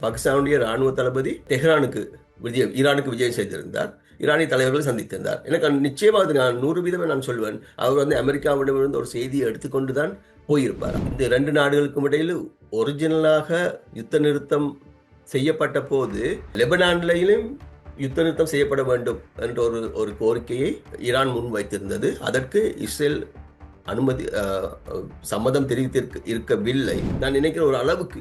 பாகிஸ்தானுடைய ராணுவ தளபதி தெஹ்ரானுக்கு ஈரானுக்கு விஜயம் செய்திருந்தார். ஈரானிய தலைவர்களை சந்தித்திருந்தார். எனக்கு நிச்சயமாக நான் 100% நான் சொல்வேன், அவர் அமெரிக்காவிடமிருந்து ஒரு செய்தியை எடுத்துக்கொண்டு தான் போயிருப்பார். இந்த 2 நாடுகளுக்கும் இடையில் ஒரிஜினலாக யுத்த நிறுத்தம் செய்யப்பட்ட போது லெபனானிலும் யுத்த நிறுத்தம் செய்யப்பட வேண்டும் என்ற ஒரு கோரிக்கையை ஈரான் முன் வைத்திருந்தது. அதற்கு இஸ்ரேல் சம்மதம் இருக்கவில்லை. நான் நினைக்கிற ஒரு அளவுக்கு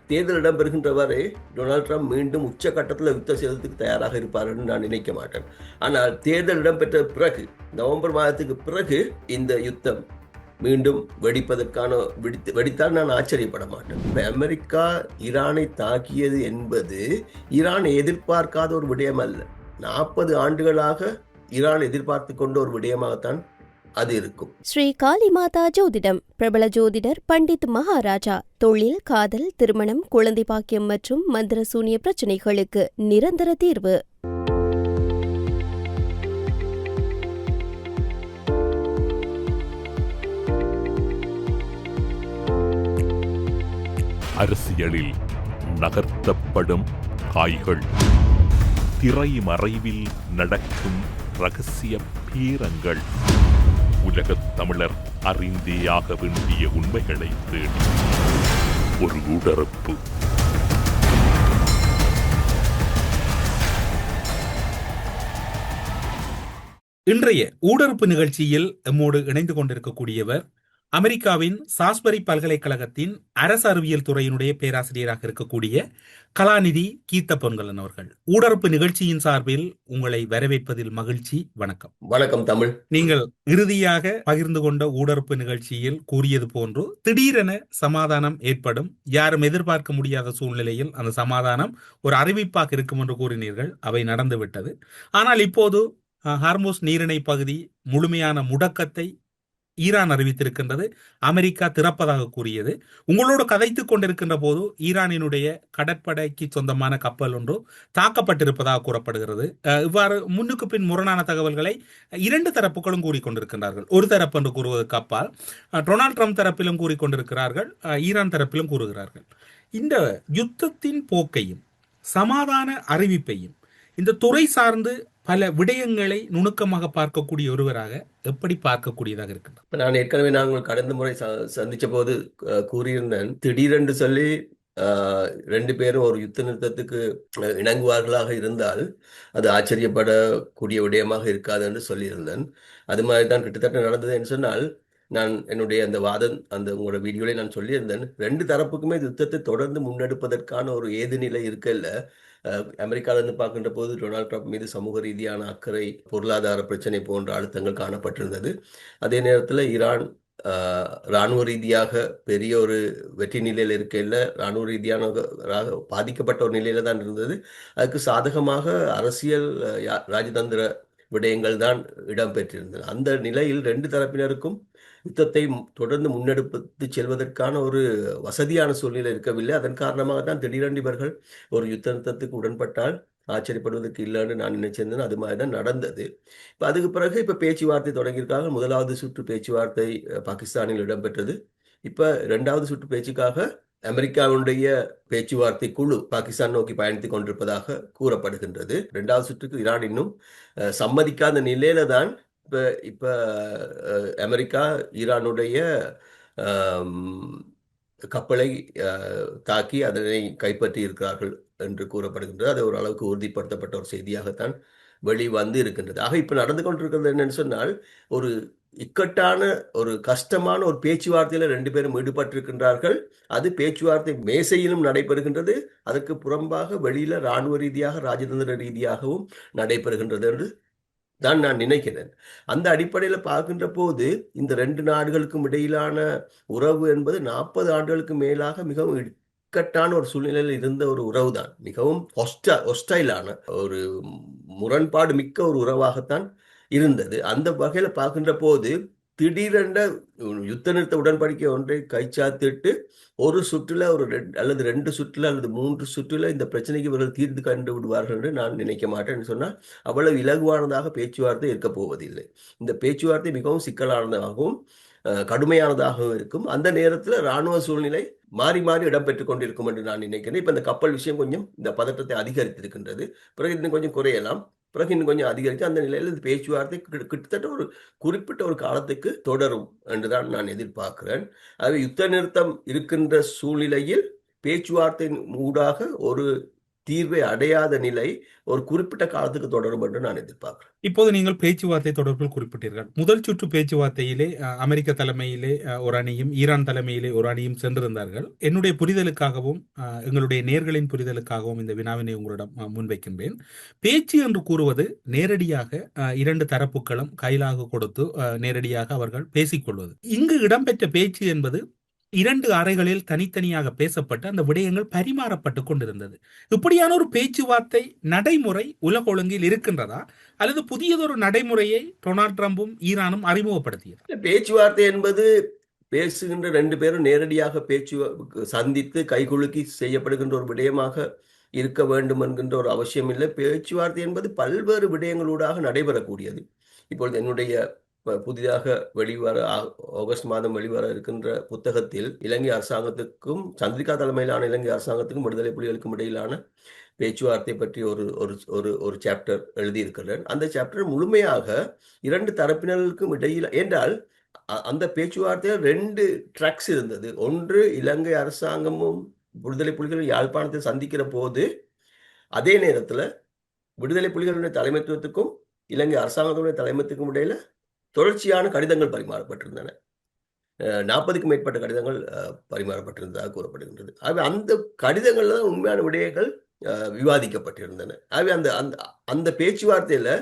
தேர்தல் இடம்பெறுகின்ற வரை டொனால்ட் ட்ரம்ப் மீண்டும் உச்சகட்டத்தில் யுத்தம் செய்வதற்கு தயாராக இருப்பார் என்று நான் நினைக்க மாட்டேன். ஆனால் தேர்தல் இடம்பெற்ற பிறகு, நவம்பர் மாதத்துக்கு பிறகு இந்த யுத்தம் மீண்டும் வெடித்தால் நான் ஆச்சரியப்பட மாட்டேன். அமெரிக்கா ஈரானை தாக்கியது என்பது ஈரான் எதிர்பார்க்காத ஒரு விடயம் அல்ல. 40 ஆண்டுகளாக ஈரான் எதிர்பார்த்து கொண்ட ஒரு விடயமாகத்தான் அது இருக்கும். ஸ்ரீ காளிமாதா ஜோதிடம். பிரபல ஜோதிடர் பண்டித் மகாராஜா. தொழில், காதல், திருமணம், குழந்தை பாக்கியம் மற்றும் மந்திர சூனிய பிரச்சனைகளுக்கு நிரந்தர தீர்வு. அரசியலில் நகர்த்தப்படும் காய்கள், திரைமறைவில் நடக்கும் ரகசிய பீரங்கள், உலகத் தமிழர் அறிந்தேயாக வேண்டிய உண்மைகளை தேடி ஒரு உடறுப்பு. இன்றைய ஊடறுப்பு நிகழ்ச்சியில் எம்மோடு இணைந்து கொண்டிருக்கக்கூடியவர் அமெரிக்காவின் சாஸ்பரி பல்கலைக்கழகத்தின் அரசு அறிவியல் துறையினுடைய பேராசிரியராக இருக்கக்கூடிய கலாநிதி கீத்த பொன்கலன் அவர்கள். ஊடறுப்பு நிகழ்ச்சியின் சார்பில் உங்களை வரவேற்பதில் மகிழ்ச்சி. வணக்கம். வணக்கம் தமிழ். நீங்கள் இறுதியாக பகிர்ந்து கொண்ட ஊடறுப்பு நிகழ்ச்சியில் கூறியது போன்று திடீரென சமாதானம் ஏற்படும், யாரும் எதிர்பார்க்க முடியாத சூழ்நிலையில் அந்த சமாதானம் ஒரு அறிவிப்பாக இருக்கும் என்று கூறினீர்கள். அவை நடந்துவிட்டது. ஆனால் இப்போது ஹார்முஸ் நீரிணை பகுதி முழுமையான முடக்கத்தை ஈரான் அறிவித்திருக்கின்றது. அமெரிக்கா திறப்பதாக கூறியது. உங்களோடு கதைத்துக் கொண்டிருக்கின்ற போது ஈரானினுடைய கடற்படைக்கு சொந்தமான கப்பல் ஒன்று தாக்கப்பட்டிருப்பதாக கூறப்படுகிறது. இவ்வாறு முன்னுக்கு பின் முரணான தகவல்களை 2 தரப்புகளும் கூறிக்கொண்டிருக்கின்றார்கள். ஒரு தரப்பு என்று கூறுவதற்கு அப்பால் டொனால்ட் ட்ரம்ப் தரப்பிலும் கூறிக்கொண்டிருக்கிறார்கள், ஈரான் தரப்பிலும் கூறுகிறார்கள். இந்த யுத்தத்தின் போக்கையும் சமாதான அறிவிப்பையும் இந்த துறை சார்ந்து பல விடயங்களை நுணுக்கமாக பார்க்கக்கூடிய ஒருவராக எப்படி பார்க்கக்கூடியதாக இருக்கின்றது? நான் ஏற்கனவே நாங்கள் கடந்த முறை சந்திச்ச போது கூறியிருந்தேன், திடீரென்று சொல்லி 2 பேரும் ஒரு யுத்த நிறுத்தத்துக்கு இணங்குவார்களாக இருந்தால் அது ஆச்சரியப்படக்கூடிய விடயமாக இருக்காது என்று சொல்லியிருந்தேன். அது மாதிரி தான் கிட்டத்தட்ட நடந்தது என்று சொன்னால், நான் என்னுடைய அந்த வாதம் உங்களோட வீடியோவில் நான் சொல்லியிருந்தேன், 2 தரப்புக்குமே யுத்தத்தை தொடர்ந்து முன்னெடுப்பதற்கான ஒரு ஏது நிலை இருக்கல்ல. அமெரிக்காவிலிருந்து பார்க்கின்ற போது டொனால்ட் ட்ரம்ப் மீது சமூக ரீதியான அக்கறை, பொருளாதார பிரச்சனை போன்ற அழுத்தங்கள் காணப்பட்டிருந்தது. அதே நேரத்தில் ஈரான் இராணுவ ரீதியாக பெரிய ஒரு வெற்றி நிலையில் இருக்கையில் இராணுவ ரீதியான பாதிக்கப்பட்ட ஒரு நிலையில தான் இருந்தது. அதுக்கு சாதகமாக அரசியல் ராஜதந்திர விடயங்கள் தான் இடம்பெற்றிருந்தது. அந்த நிலையில் 2 தரப்பினருக்கும் யுத்தத்தை தொடர்ந்து முன்னெடுத்து செல்வதற்கான ஒரு வசதியான சூழ்நிலை இருக்கவில்லை. அதன் காரணமாக தான் திடீரென்று இவர்கள் ஒரு யுத்த நிறுத்தத்துக்கு உடன்பட்டால் ஆச்சரியப்படுவதற்கு இல்லைன்னு நான் நினைச்சிருந்தேன். அது மாதிரி தான் நடந்தது. இப்போ அதுக்கு பிறகு இப்போ பேச்சுவார்த்தை தொடங்கியிருக்காங்க. 1வது சுற்று பேச்சுவார்த்தை பாகிஸ்தானில் இடம்பெற்றது. இப்போ 2வது சுற்று பேச்சுக்காக அமெரிக்காவுடைய பேச்சுவார்த்தை குழு பாகிஸ்தான் நோக்கி பயணித்துக் கொண்டிருப்பதாக கூறப்படுகின்றது. 2வது சுற்றுக்கு ஈரான் இன்னும் சம்மதிக்காத நிலையில தான் இப்ப அமெரிக்கா ஈரானுடைய கப்பலை தாக்கி அதனை கைப்பற்றி இருக்கிறார்கள் என்று கூறப்படுகின்றது. அது ஒரு அளவுக்கு உறுதிப்படுத்தப்பட்ட ஒரு செய்தியாகத்தான் வெளிவந்து இருக்கின்றது. ஆக இப்ப நடந்து கொண்டிருக்கிறது என்னன்னு சொன்னால், ஒரு இக்கட்டான ஒரு கஷ்டமான ஒரு பேச்சுவார்த்தையில 2 பேரும் ஈடுபட்டிருக்கின்றார்கள். அது பேச்சுவார்த்தை மேசையிலும் நடைபெறுகின்றது. அதற்கு புறம்பாக வெளியில இராணுவ ரீதியாக ராஜதந்திர ரீதியாகவும் நடைபெறுகின்றது என்று தான் நான் நினைக்கிறேன். அந்த அடிப்படையில் பார்க்கின்ற போது இந்த 2 நாடுகளுக்கும் இடையிலான உறவு என்பது 40 ஆண்டுகளுக்கு மேலாக மிகவும் இக்கட்டான ஒரு சூழ்நிலையில் இருந்த ஒரு உறவு தான். மிகவும் ஹொஸ்டைலான ஒரு முரண்பாடு மிக்க ஒரு உறவாகத்தான் இருந்தது. அந்த வகையில பார்க்கின்ற போது திடீரென்ற யுத்த நிறுத்த உடன்படிக்கை ஒன்றை கைச்சாத்திட்டு ஒரு சுற்றுல ஒரு அல்லது 2 சுற்றுல அல்லது 3 சுற்றுல இந்த பிரச்சனைக்கு இவர்கள் தீர்த்து கண்டு விடுவார்கள் என்று நான் நினைக்க மாட்டேன்னு சொன்னால் அவ்வளவு இலகுவானதாக பேச்சுவார்த்தை இருக்க போவதில்லை. இந்த பேச்சுவார்த்தை மிகவும் சிக்கலானதாகவும் கடுமையானதாகவும் இருக்கும். அந்த நேரத்தில் இராணுவ சூழ்நிலை மாறி மாறி இடம்பெற்றுக் கொண்டிருக்கும் என்று நான் நினைக்கிறேன். இப்ப இந்த கப்பல் விஷயம் கொஞ்சம் இந்த பதற்றத்தை அதிகரித்திருக்கின்றது. பிறகு இன்னும் கொஞ்சம் குறையலாம். பிறகு இன்னும் கொஞ்சம் அதிகரித்து அந்த நிலையில் இந்த பேச்சுவார்த்தை கிட்டத்தட்ட ஒரு குறிப்பிட்ட ஒரு காலத்துக்கு தொடரும் என்றுதான் நான் எதிர்பார்க்கிறேன். அது யுத்த நிறுத்தம் இருக்கின்ற சூழ்நிலையில் பேச்சுவார்த்தையின் ஊடாக ஒரு தீர்வை அடையாத நிலை ஒரு குறிப்பிட்ட காலத்துக்கு தொடரும் என்று நான் எதிர்பார்க்கிறேன். இப்போது நீங்கள் பேச்சுவார்த்தை தொடர்பில் குறிப்பிட்டீர்கள். முதல் சுற்று பேச்சுவார்த்தையிலே அமெரிக்க தலைமையிலே ஒரு அணியும் ஈரான் தலைமையிலே ஒரு அணியும் சென்றிருந்தார்கள். என்னுடைய புரிதலுக்காகவும் எங்களுடைய நேர்களின் புரிதலுக்காகவும் இந்த வினாவினை உங்களிடம் முன்வைக்கின்றேன். பேச்சு என்று கூறுவது நேரடியாக இரண்டு தரப்புகளும் கையிலாக கொடுத்து நேரடியாக அவர்கள் பேசிக்கொள்வது. இங்கு இடம்பெற்ற பேச்சு என்பது இரண்டு அறைகளில் தனித்தனியாக பேசப்பட்டு அந்த விடயங்கள் பரிமாறப்பட்டு கொண்டிருந்தது. இப்படியான ஒரு பேச்சுவார்த்தை நடைமுறை உலக ஒழுங்கில் இருக்கின்றதா அல்லது புதியதொரு நடைமுறையை டொனால்ட் ட்ரம்பும் ஈரானும் அறிமுகப்படுத்தியது? பேச்சுவார்த்தை என்பது பேசுகின்ற ரெண்டு பேரும் நேரடியாக பேச்சு சந்தித்து கைகுலுக்கி செய்யப்படுகின்ற ஒரு விடயமாக இருக்க வேண்டும் என்கின்ற ஒரு அவசியம் இல்லை. பேச்சுவார்த்தை என்பது பல்வேறு விடயங்களூடாக நடைபெறக்கூடியது. இப்பொழுது என்னுடைய புதிதாக வெளிவர ஆகஸ்ட் மாதம் வெளிவர இருக்கின்ற புத்தகத்தில் இலங்கை அரசாங்கத்துக்கும் சந்திரிகா தலைமையிலான இலங்கை அரசாங்கத்துக்கும் விடுதலை புலிகளுக்கும் இடையிலான பேச்சுவார்த்தை பற்றி ஒரு ஒரு ஒரு சாப்டர் எழுதியிருக்கிறேன். அந்த சாப்டர் முழுமையாக இரண்டு தரப்பினருக்கும் இடையில் என்றால் அந்த பேச்சுவார்த்தையில் 2 ட்ராக்ஸ் இருந்தது. ஒன்று இலங்கை அரசாங்கமும் விடுதலை புலிகளும் யாழ்ப்பாணத்தில் சந்திக்கிற போது அதே நேரத்தில் விடுதலை புலிகளுடைய தலைமைத்துவத்துக்கும் இலங்கை அரசாங்கத்துடைய தலைமைத்துவத்துக்கும் இடையில தொடர்ச்சியான கடிதங்கள் பரிமாறப்பட்டிருந்தன. 40க்கும் மேற்பட்ட கடிதங்கள் பரிமாறப்பட்டிருந்ததாக கூறப்படுகின்றது. அந்த கடிதங்கள்ல தான் உண்மையான விடயங்கள் விவாதிக்கப்பட்டிருந்தன. அந்த பேச்சுவார்த்தையில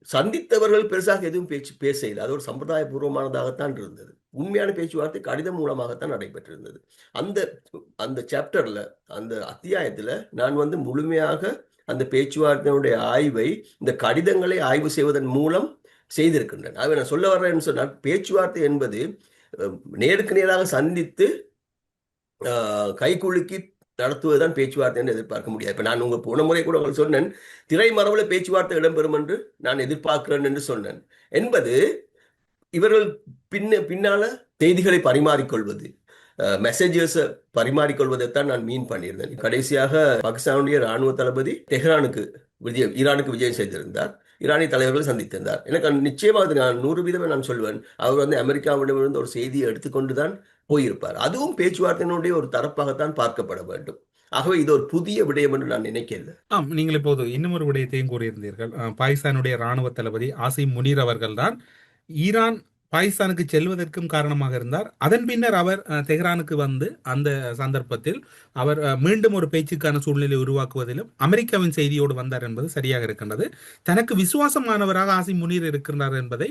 சந்தித்தவர்கள் பெருசாக எதுவும் பேச இல்லை. அது ஒரு சம்பிரதாய பூர்வமானதாகத்தான் இருந்தது. உண்மையான பேச்சுவார்த்தை கடிதம் மூலமாகத்தான் நடைபெற்றிருந்தது. அந்த சாப்டர்ல அந்த அத்தியாயத்துல நான் முழுமையாக அந்த பேச்சுவார்த்தையினுடைய ஆய்வை இந்த கடிதங்களை ஆய்வு செய்வதன் மூலம் செய்திருக்கின்றன. நான் சொல்ல வர்றேன்னு சொன்னால் பேச்சுவார்த்தை என்பது நேருக்கு நேராக சந்தித்து கைகுலுக்கி நடத்துவதுதான் பேச்சுவார்த்தை என்று எதிர்பார்க்க முடியாது. இப்ப நான் போன முறை கூட உங்களுக்கு சொன்னேன், திரைமறைவுல பேச்சுவார்த்தை இடம்பெறும் என்று நான் எதிர்பார்க்கிறேன் என்று சொன்னேன். என்பது இவர்கள் பின்னால செய்திகளை பரிமாறிக்கொள்வது, மெசேஜஸ் பரிமாறிக்கொள்வதைத்தான் நான் மீன் பண்ணியிருந்தேன். கடைசியாக பாகிஸ்தானுடைய ராணுவ தளபதி தெஹ்ரானுக்கு ஈரானுக்கு விஜயம் செய்திருந்தார். ஈரானிய தலைவர்களை சந்தித்திருந்தார். எனக்கு நிச்சயமாக நான் 100% நான் சொல்வேன், அவர் அமெரிக்காவிடமிருந்து ஒரு செய்தியை எடுத்துக்கொண்டுதான் போயிருப்பார். அதுவும் பேச்சுவார்த்தையினுடைய ஒரு தரப்பாகத்தான் பார்க்கப்பட வேண்டும். ஆகவே இது ஒரு புதிய விடயம் என்று நான் நினைக்கல. நீங்கள் இப்போது இன்னும் ஒரு விடயத்தையும் கூறியிருந்தீர்கள். பாகிஸ்தானுடைய ராணுவ தளபதி ஆசிம் முனீர் அவர்கள் தான் ஈரான் பாகிஸ்தானுக்கு செல்வதற்கும் காரணமாக இருந்தார். அதன் பின்னர் அவர் தெஹ்ரானுக்கு வந்து அந்த சந்தர்ப்பத்தில் அவர் மீண்டும் ஒரு பேச்சுக்கான சூழ்நிலை உருவாக்குவதிலும் அமெரிக்காவின் செய்தியோடு வந்தார் என்பது சரியாக இருக்கின்றது. தனக்கு விசுவாசமானவராக ஆசிம் முனீர் இருக்கின்றார் என்பதை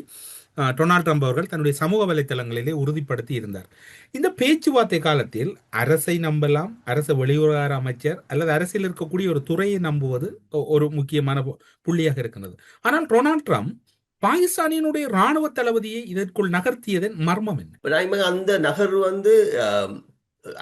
டொனால்ட் ட்ரம்ப் அவர்கள் தன்னுடைய சமூக வலைத்தளங்களிலே உறுதிப்படுத்தி இருந்தார். இந்த பேச்சுவார்த்தை காலத்தில் அரசை நம்பலாம், அரசு வெளிவிவகார அமைச்சர் அல்லது அரசியல் இருக்கக்கூடிய ஒரு துறையை நம்புவது ஒரு முக்கியமான புள்ளியாக இருக்கின்றது. ஆனால் டொனால்ட் ட்ரம்ப் பாகிஸ்தானினுடைய ராணுவ தளபதியை இதற்குள் நகர்த்தியதன் மர்மம் என்ன? அந்த நகர்வு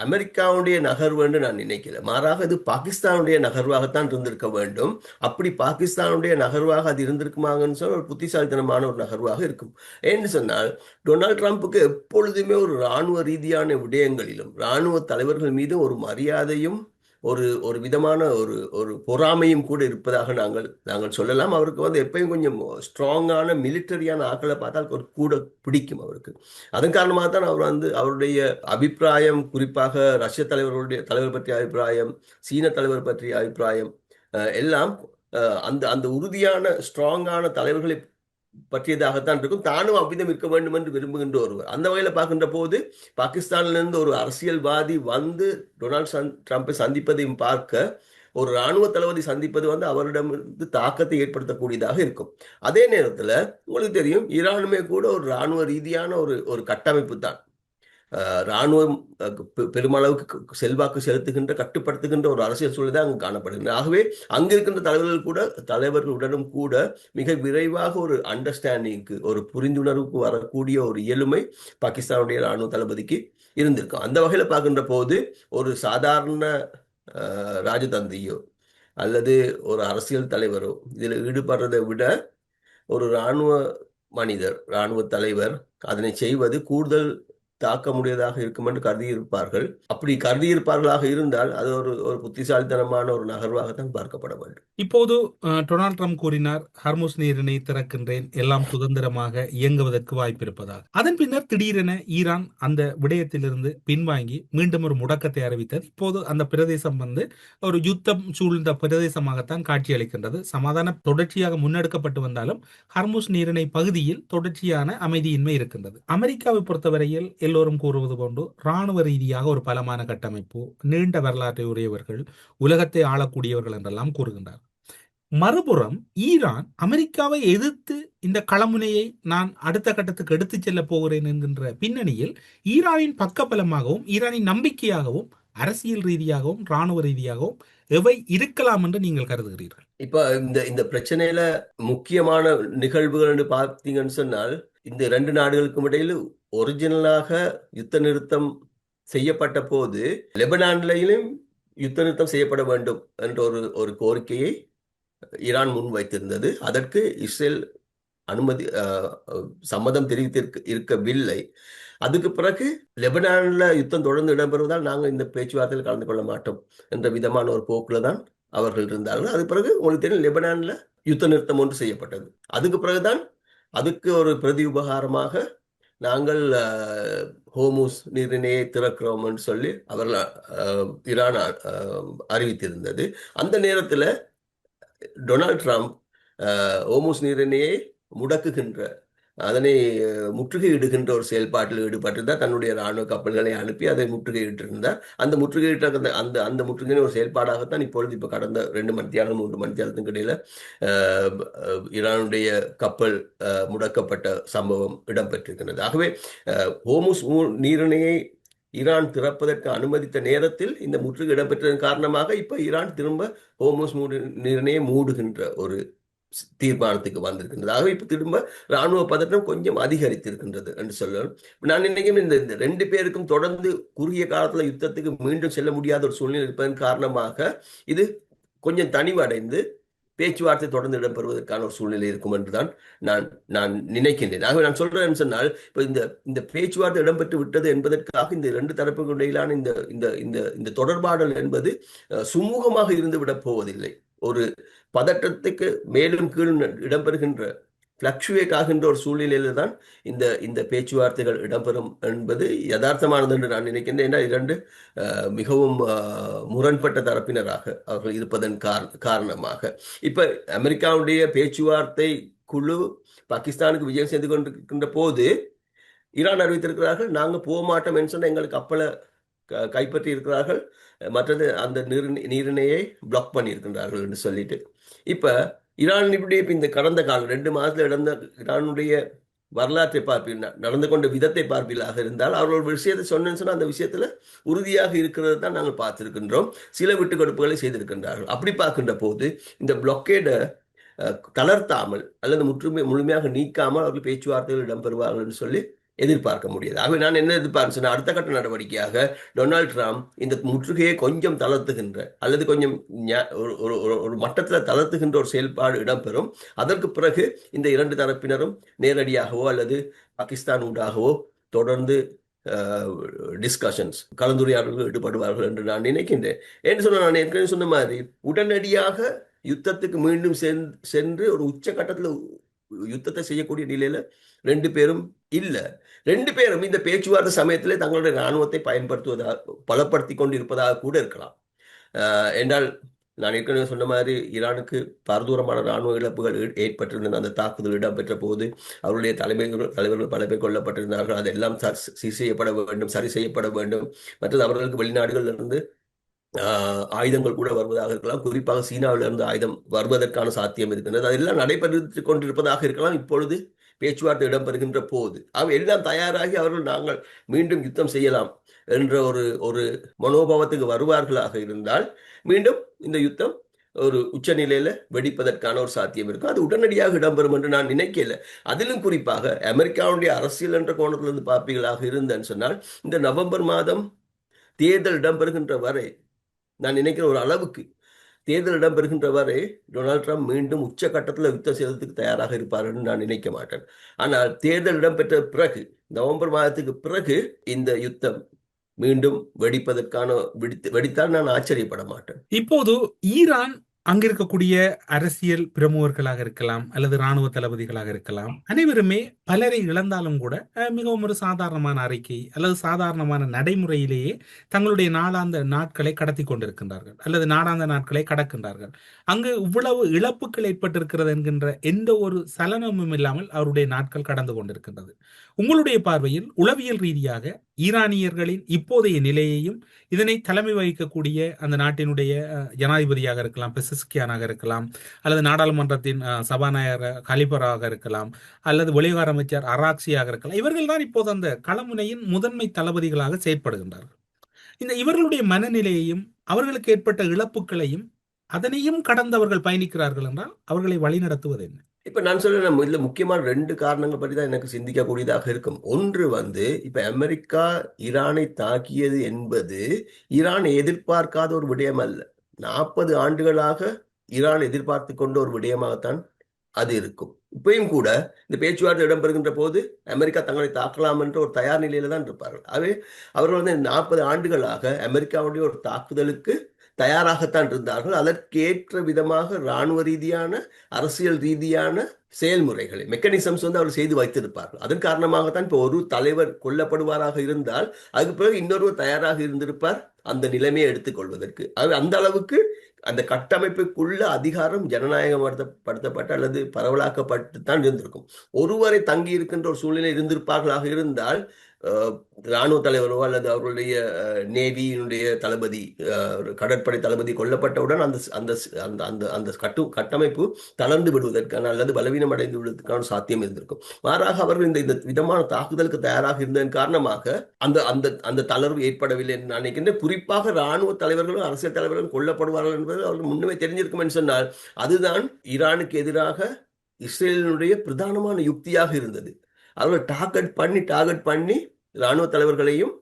அமெரிக்காவுடைய நகர்வு என்று நான் நினைக்கல. மாறாக இது பாகிஸ்தானுடைய நகர்வாகத்தான் இருந்திருக்க வேண்டும். அப்படி பாகிஸ்தானுடைய நகர்வாக அது இருந்திருக்குமாங்கன்னு சொன்னால் ஒரு புத்திசாலித்தனமான ஒரு நகர்வாக இருக்கும். ஏன்னு சொன்னால் டொனால்ட் ட்ரம்புக்கு எப்பொழுதுமே ஒரு இராணுவ ரீதியான விடயங்களிலும் இராணுவ தலைவர்கள் மீது ஒரு மரியாதையும் ஒரு விதமான ஒரு பொறாமையும் கூட இருப்பதாக நாங்கள் சொல்லலாம். அவருக்கு எப்பயும் கொஞ்சம் ஸ்ட்ராங்கான மிலிட்டரியான ஆக்களை பார்த்தால் கூட பிடிக்கும் அவருக்கு. அதன் காரணமாக தான் அவர் அவருடைய அபிப்பிராயம், குறிப்பாக ரஷ்ய தலைவர் பற்றிய அபிப்பிராயம், சீன தலைவர் பற்றிய அபிப்பிராயம் எல்லாம் அந்த உறுதியான ஸ்ட்ராங்கான தலைவர்களை பற்றியதாகத்தான் இருக்கும். தானும் அவ்விதம் இருக்க வேண்டும் என்று விரும்புகின்ற ஒருவர். அந்த வகையில் பார்க்கின்ற போது பாகிஸ்தானிலிருந்து ஒரு அரசியல்வாதி டொனால்ட் ட்ரம்பை சந்திப்பதையும் பார்க்க ஒரு இராணுவ தளபதி சந்திப்பது அவரிடமிருந்து தாக்கத்தை ஏற்படுத்தக்கூடியதாக இருக்கும். அதே நேரத்தில் உங்களுக்கு தெரியும், ஈரானுமே கூட ஒரு இராணுவ ரீதியான ஒரு கட்டமைப்பு தான். இராணுவம் பெருமளவுக்கு செல்வாக்கு செலுத்துகின்ற, கட்டுப்படுத்துகின்ற ஒரு அரசியல் சூழல் தான் அங்கு காணப்படுகிறது. ஆகவே அங்கிருக்கின்ற தலைவர்களுடனும் கூட மிக விரைவாக ஒரு அண்டர்ஸ்டாண்டிங்க்கு, ஒரு புரிந்துணர்வுக்கு வரக்கூடிய ஒரு இயலுமை பாகிஸ்தானுடைய இராணுவ தளபதிக்கு இருந்திருக்கும். அந்த வகையில் பார்க்கின்ற போது ஒரு சாதாரண ராஜதந்திரியோ அல்லது ஒரு அரசியல் தலைவரோ இதில் ஈடுபடுறதை விட ஒரு இராணுவ மனிதர், இராணுவ தலைவர் அதனை செய்வது கூடுதல் தாக்கமுடையதாக இருக்கும் என்று கருதியிருப்பார்கள். அப்படி கருதியிருப்பார்களாக இருந்தால் அது ஒரு புத்திசாலித்தனமான ஒரு நகர்வாகத்தான் பார்க்கப்பட வேண்டும். இப்போது டொனால்ட் ட்ரம்ப் கூறினார், ஹர்முஸ் நீரிணை திறக்கின்றேன், எல்லாம் சுதந்திரமாக இயங்குவதற்கு வாய்ப்பு இருப்பதாக. அதன் பின்னர் திடீரென ஈரான் அந்த விடயத்திலிருந்து பின்வாங்கி மீண்டும் ஒரு முடக்கத்தை அறிவித்தது. இப்போது அந்த பிரதேசம் ஒரு யுத்தம் சூழ்ந்த பிரதேசமாகத்தான் காட்சியளிக்கின்றது. சமாதானம் தொடர்ச்சியாக முன்னெடுக்கப்பட்டு வந்தாலும் ஹர்முஸ் நீரிணை பகுதியில் தொடர்ச்சியான அமைதியின்மை இருக்கின்றது. அமெரிக்காவை பொறுத்தவரையில் எல்லோரும் கூறுவது போன்று இராணுவ ரீதியாக ஒரு பலமான கட்டமைப்பு, நீண்ட வரலாற்றை உடையவர்கள், உலகத்தை ஆளக்கூடியவர்கள் என்றெல்லாம் கூறுகின்றார். மறுபுறம் ஈரான் அமெரிக்காவை எதிர்த்து இந்த களமுனையை நான் அடுத்த கட்டத்துக்கு எடுத்துச் செல்ல போகிறேன் என்கின்ற பின்னணியில் ஈரானின் பக்கபலமாகவும் ஈரானின் நம்பிக்கையாகவும் அரசியல் ரீதியாகவும் இராணுவ ரீதியாகவும் எவை இருக்கலாம் என்று நீங்கள் கருதுகிறீர்கள்? இப்ப இந்த பிரச்சனையில முக்கியமான நிகழ்வுகள் என்று பார்த்தீங்கன்னு சொன்னால், இந்த 2 நாடுகளுக்கும் இடையில் ஒரிஜினலாக யுத்த நிறுத்தம் செய்யப்பட்ட போது லெபனானிலும் யுத்த நிறுத்தம் செய்யப்பட வேண்டும் என்ற ஒரு கோரிக்கையை ஈரான் முன்வைத்திருந்தது. அதற்கு இஸ்ரேல் சம்மதம் இருக்கவில்லை. அதுக்கு பிறகு லெபனான்ல யுத்தம் தொடர்ந்து இடம்பெறுவதால் நாங்கள் இந்த பேச்சுவார்த்தையில் கலந்து கொள்ள மாட்டோம் என்ற விதமான ஒரு போக்குல தான் அவர்கள் இருந்தார்கள். அது பிறகு உங்களுக்கு தெரியும், லெபனான்ல யுத்த நிறுத்தம் ஒன்று செய்யப்பட்டது. அதுக்கு பிறகுதான் அதுக்கு ஒரு பிரதி உபகாரமாக நாங்கள் ஹோமுஸ் நீரிணையை திறக்கிறோம் என்று சொல்லி அவர்கள் ஈரான் அறிவித்திருந்தது. அந்த நேரத்தில் டொனால்ட் ட்ரம்ப் ஹோமுஸ் நீரிணையை முடக்குகின்ற, அதனை முற்றுகையிடுகின்ற ஒரு செயல்பாட்டில் ஈடுபட்டிருந்தார். தன்னுடைய இராணுவ கப்பல்களை அனுப்பி அதை முற்றுகையிட்டிருந்தார். அந்த முற்றுகையிட்ட அந்த முற்றுகையின் ஒரு செயல்பாடாகத்தான் இப்பொழுது கடந்த 2 மணித்தியாலம் 3 மணித்தியாலத்துக்கு இடையில ஈரானுடைய கப்பல் முடக்கப்பட்ட சம்பவம் இடம்பெற்றிருக்கிறது. ஆகவே ஹோமுஸ் நீரிணையை ஈரான் திறப்பதற்கு அனுமதித்த நேரத்தில் இந்த முற்றுகை இடம்பெற்றதன் காரணமாக இப்ப ஈரான் திரும்ப ஹோமுஸ் நீரிணையை மூடுகின்ற ஒரு தீர்மானத்துக்கு வந்திருக்கின்றது. ஆகவே இப்ப திரும்ப இராணுவ பதற்றம் கொஞ்சம் அதிகரித்திருக்கின்றது என்று சொல்லலாம். நான் நினைக்கிறேன், இந்த 2 பேருக்கும் தொடர்ந்து குறுகிய காலத்துல யுத்தத்துக்கு மீண்டும் செல்ல முடியாத ஒரு சூழ்நிலை இருப்பதன் காரணமாக இது கொஞ்சம் தனிவடைந்து பேச்சுவார்த்தை தொடர்ந்து இடம்பெறுவதற்கான ஒரு சூழ்நிலை இருக்கும் என்றுதான் நான் நினைக்கின்றேன். ஆகவே நான் சொல்றேன் சொன்னால், இப்ப இந்த பேச்சுவார்த்தை இடம்பெற்று விட்டது என்பதற்காக இந்த 2 தரப்புக்கு இடையிலான இந்த தொடர்பாடல் என்பது சுமூகமாக இருந்து விடப் போவதில்லை. ஒரு பதற்றத்துக்கு மேலும் கீழ் இடம்பெறுகின்ற, பிளக்சுவேட் ஆகின்ற ஒரு சூழ்நிலையில தான் இந்த பேச்சுவார்த்தைகள் இடம்பெறும் என்பது யதார்த்தமானது என்று நான் நினைக்கின்றேன். ஏன்னா 2 மிகவும் முரண்பட்ட தரப்பினராக அவர்கள் இருப்பதன் காரணமாக இப்ப அமெரிக்காவுடைய பேச்சுவார்த்தை குழு பாகிஸ்தானுக்கு விஜயம் செய்து கொண்டிருக்கின்ற போது ஈரான் அறிவித்திருக்கிறார்கள், நாங்க போக மாட்டோம் என்று சொன்ன எங்களுக்கு கப்பலை கைப்பற்றி இருக்கிறார்கள், மற்றது அந்த நீரிணையை பிளாக் பண்ணி இருக்கின்றார்கள் என்று சொல்லிட்டு இப்ப ஈரான் இப்படி இந்த கடந்த காலம் 2 மாதத்துல நடந்த ஈரானுடைய வரலாற்றை பார்ப்பீங்க, நடந்து கொண்ட விதத்தை பார்ப்பீர்களாக இருந்தால் அவர்கள் ஒரு விஷயத்தை சொன்னா அந்த விஷயத்துல உறுதியாக இருக்கிறது தான் நாங்கள் பார்த்திருக்கின்றோம். சில விட்டு கொடுப்புகளை செய்திருக்கின்றார்கள். அப்படி பார்க்கின்ற போது இந்த பிளாக்கேடை தளர்த்தாமல் அல்லது முழுமையாக நீக்காமல் அவர்கள் பேச்சுவார்த்தைகள் இடம்பெறுவார்கள் என்று சொல்லி எதிர்பார்க்க முடியாது. ஆகவே நான் என்ன எதிர்பார்க்கிறேன், அடுத்த கட்ட நடவடிக்கையாக டொனால்ட் ட்ரம்ப் இந்த முற்றுகையை கொஞ்சம் தளர்த்துகின்ற அல்லது கொஞ்சம் ஒரு மட்டத்தில் தளர்த்துகின்ற ஒரு செயல்பாடு இடம்பெறும். அதற்கு பிறகு இந்த 2 தரப்பினரும் நேரடியாகவோ அல்லது பாகிஸ்தான் ஊடாகவோ தொடர்ந்து டிஸ்கஷன்ஸ், கலந்துரையாடல்கள் ஈடுபடுவார்கள் என்று நான் நினைக்கின்றேன். என்று சொன்ன நான் ஏற்கனவே சொன்ன மாதிரி உடனடியாக யுத்தத்துக்கு மீண்டும் சென்று ஒரு உச்சகட்டத்தில் யுத்தத்தை செய்யக்கூடிய நிலையில 2 பேரும் இல்ல. 2 பேரும் இந்த பேச்சுவார்த்தை சமயத்திலே தங்களுடைய இராணுவத்தை பலப்படுத்தி கொண்டிருப்பதாக கூட இருக்கலாம். என்றால் நான் ஏற்கனவே சொன்ன மாதிரி ஈரானுக்கு பாரதூரமான இராணுவ இழப்புகள் ஏற்பட்டிருந்த அந்த தாக்குதல் இடம்பெற்ற போது அவருடைய தலைவர்கள் பல பேர் கொல்லப்பட்டிருந்தார்கள். அதெல்லாம் சரி செய்யப்பட வேண்டும். மற்றது அவர்களுக்கு வெளிநாடுகளிலிருந்து ஆயுதங்கள் கூட வருவதாக இருக்கலாம். குறிப்பாக சீனாவிலிருந்து ஆயுதம் வருவதற்கான சாத்தியம் இருக்கின்றது. அதெல்லாம் நடைபெற்று கொண்டிருப்பதாக இருக்கலாம். இப்பொழுது பேச்சுவார்த்தை இடம்பெறுகின்ற போது எல்லாம் தயாராகி அவர்கள் நாங்கள் மீண்டும் யுத்தம் செய்யலாம் என்ற ஒரு மனோபாவத்துக்கு வருவார்களாக இருந்தால் மீண்டும் இந்த யுத்தம் ஒரு உச்ச நிலையில வெடிப்பதற்கான ஒரு சாத்தியம் இருக்கும். அது உடனடியாக இடம்பெறும் என்று நான் நினைக்கல. அதிலும் குறிப்பாக அமெரிக்காவுடைய அரசியல் என்ற கோணத்திலிருந்து பார்ப்பீர்களாக இருந்தேன்னு சொன்னால், இந்த நவம்பர் மாதம் தேர்தல் இடம்பெறுகின்ற வரை நான் நினைக்கிற ஒரு அளவுக்கு தேர்தல் இடம்பெறுகின்ற வரை டொனால்ட் ட்ரம்ப் மீண்டும் உச்சகட்டத்தில் யுத்தம் செய்வதற்கு தயாராக இருப்பார் என்று நான் நினைக்க மாட்டேன். ஆனால் தேர்தல் இடம்பெற்ற பிறகு, நவம்பர் மாதத்துக்கு பிறகு இந்த யுத்தம் மீண்டும் வெடித்தால் நான் ஆச்சரியப்பட மாட்டேன். இப்போது ஈரான் அங்கிருக்கக்கூடிய அரசியல் பிரமுகர்களாக இருக்கலாம் அல்லது இராணுவ தளபதிகளாக இருக்கலாம், அனைவருமே பலரை இழந்தாலும் கூட மிகவும் ஒரு சாதாரணமான அறிக்கை அல்லது சாதாரணமான நடைமுறையிலேயே தங்களுடைய நாளாந்த நாட்களை கடத்தி கொண்டிருக்கின்றார்கள் அல்லது நாடாந்த நாட்களை கடக்கின்றார்கள். அங்கு இவ்வளவு இழப்புகள் ஏற்பட்டிருக்கிறது என்கின்ற எந்த ஒரு சலனமும் இல்லாமல் அவருடைய நாட்கள் கடந்து கொண்டிருக்கின்றது. உங்களுடைய பார்வையில் உளவியல் ரீதியாக ஈரானியர்களின் இப்போதைய நிலையையும் இதனை தலைமை வகிக்கக்கூடிய அந்த நாட்டினுடைய ஜனாதிபதியாக இருக்கலாம், பெசஸ்கியானாக இருக்கலாம், அல்லது நாடாளுமன்றத்தின் சபாநாயகர் கலிபராக இருக்கலாம், அல்லது வெளிவார அமைச்சர் அராக்சியாக இருக்கலாம், இவர்கள் தான் இப்போது அந்த களமுனையின் முதன்மை தளபதிகளாக செயற்படுகின்றார்கள். இவர்களுடைய மனநிலையையும் அவர்களுக்கு ஏற்பட்ட இழப்புகளையும் அதனையும் கடந்தவர்கள் பயணிக்கிறார்கள் என்றால் அவர்களை வழிநடத்துவது என்ன? இப்ப நான் சொல்றேன், இதுல முக்கியமான 2 காரணங்கள் பற்றி தான் எனக்கு சிந்திக்கக்கூடியதாக இருக்கும். ஒன்று இப்ப அமெரிக்கா ஈரானை தாக்கியது என்பது ஈரான் எதிர்பார்க்காத ஒரு விடயம் அல்ல. 40 ஆண்டுகளாக ஈரான் எதிர்பார்த்து கொண்ட ஒரு விடயமாகத்தான் அது இருக்கும். இப்பயும் கூட இந்த பேச்சுவார்த்தை இடம்பெறுகின்ற போது அமெரிக்கா தங்களை தாக்கலாம் என்ற ஒரு தயார் நிலையில தான் இருப்பார்கள். அவர்கள் 40 ஆண்டுகளாக அமெரிக்காவுடைய ஒரு தாக்குதலுக்கு தயாராகத்தான் இருந்தார்கள். அதற்கேற்ற விதமாக இராணுவ ரீதியான, அரசியல் ரீதியான செயல்முறைகளை, மெக்கானிசம்ஸ் அவர் செய்து வைத்திருப்பார்கள். அதன் காரணமாகத்தான் இப்போ ஒரு தலைவர் கொல்லப்படுவாராக இருந்தால் அதுக்கு பிறகு இன்னொருவர் தயாராக இருந்திருப்பார் அந்த நிலைமையை எடுத்துக்கொள்வதற்கு. அந்த அளவுக்கு அந்த கட்டமைப்புக்குள்ள அதிகாரம் ஜனநாயகப்படுத்தப்பட்ட அல்லது பரவலாக்கப்பட்டு தான் இருந்திருக்கும். ஒருவரை தங்கி இருக்கின்ற ஒரு சூழ்நிலை இருந்திருப்பார்களாக இருந்தால் இராணுவ தலைவரோ அல்லது அவர்களுடைய நேவியினுடைய தளபதி, கடற்படை தளபதி கொல்லப்பட்டவுடன் அந்த அந்த அந்த அந்த கட்டமைப்பு தளர்ந்து விடுவதற்கான அல்லது பலவீனம் அடைந்து விடுவதற்கான சாத்தியம் இருந்திருக்கும். மாறாக அவர்கள் இந்த விதமான தாக்குதலுக்கு தயாராக இருந்ததன் காரணமாக அந்த அந்த அந்த தளர்வு ஏற்படவில்லை என்று நான் நினைக்கின்றேன். குறிப்பாக இராணுவ தலைவர்களும் அரசியல் தலைவர்களும் கொல்லப்படுவார்கள் என்பது அவர்கள் முன்னமே தெரிஞ்சிருக்கும் என்று சொன்னால் அதுதான் ஈரானுக்கு எதிராக இஸ்ரேலினுடைய பிரதானமான யுக்தியாக இருந்தது. அவர்கள் டார்கெட் பண்ணி இராணுவ தலைவர்களையும்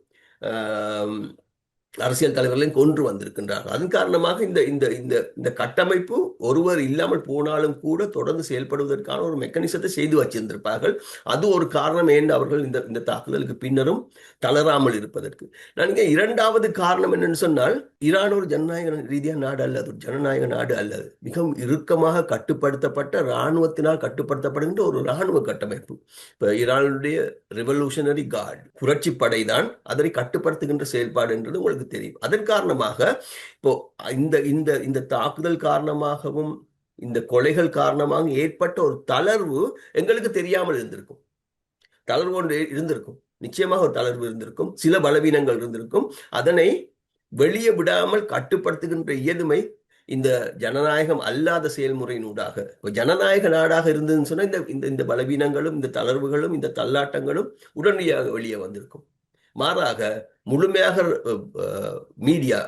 அரசியல் தலைவர்களையும் கொன்று வந்திருக்கின்றார்கள். அதன் காரணமாக இந்த இந்த இந்த இந்த கட்டமைப்பு ஒருவர் இல்லாமல் போனாலும் கூட தொடர்ந்து செயல்படுவதற்கான ஒரு மெக்கானிசத்தை செய்து வச்சிருந்திருப்பார்கள். அது ஒரு காரணம் ஏன் அவர்கள் இந்த இந்த தாக்குதலுக்கு பின்னரும் தளராமல் இருப்பதற்கு. நான் இங்கே 2வது காரணம் என்னன்னு சொன்னால், ஈரான் ஒரு ஜனநாயக ரீதியான நாடு அல்லது ஒரு ஜனநாயக நாடு அல்லது மிகவும் இறுக்கமாக கட்டுப்படுத்தப்பட்ட இராணுவத்தினால் கட்டுப்படுத்தப்படுகின்ற ஒரு இராணுவ கட்டமைப்பு. இப்போ ஈரானுடைய ரெவல்யூஷனரி கார்டு, புரட்சி படை தான் அதனை கட்டுப்படுத்துகின்ற செயல்பாடு என்றது உங்களுக்கு தெரியும். அதன் காரணமாக இப்போ இந்த இந்த இந்த தாக்குதல் காரணமாகவும் இந்த கொலைகள் காரணமாக ஏற்பட்ட ஒரு தளர்வு எங்களுக்கு தெரியாமல் இருந்திருக்கும். தளர்வு ஒன்று இருந்திருக்கும், நிச்சயமாக ஒரு தளர்வு இருந்திருக்கும், சில பலவீனங்கள் இருந்திருக்கும். அதனை வெளியே விடாமல் கட்டுப்படுத்துகின்ற இயலுமை இந்த ஜனநாயகம் அல்லாத செயல்முறையினூடாக, ஜனநாயக நாடாக இருந்ததுன்னு சொன்னா இந்த பலவீனங்களும் இந்த தளர்வுகளும் இந்த தள்ளாட்டங்களும் உடனடியாக வெளியே வந்திருக்கும். மாறாக முழுமையாக மீடியா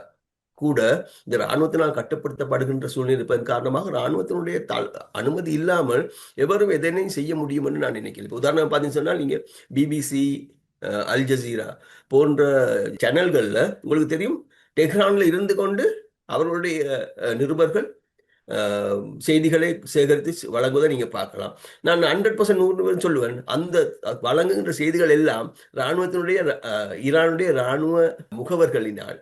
கூட இந்த இராணுவத்தினால் கட்டுப்படுத்தப்படுகின்ற சூழ்நிலை இருப்பதன் காரணமாக இராணுவத்தினுடைய அனுமதி இல்லாமல் எவரும் எதனையும் செய்ய முடியும் என்று நான் நினைக்கிறேன். உதாரணம் பார்த்தீங்கன்னு சொன்னால், நீங்க பிபிசி, அல் ஜசீரா போன்ற சேனல்கள்ல உங்களுக்கு தெரியும், டெஹ்ரான்ல இருந்து கொண்டு அவர்களுடைய நிருபர்கள் செய்திகளை சேகரித்து வழங்குவதை நீங்க பார்க்கலாம். நான் 100% 100% சொல்லுவேன், அந்த வழங்குகின்ற செய்திகள் எல்லாம் ஈரானுடைய இராணுவ முகவர்களினால்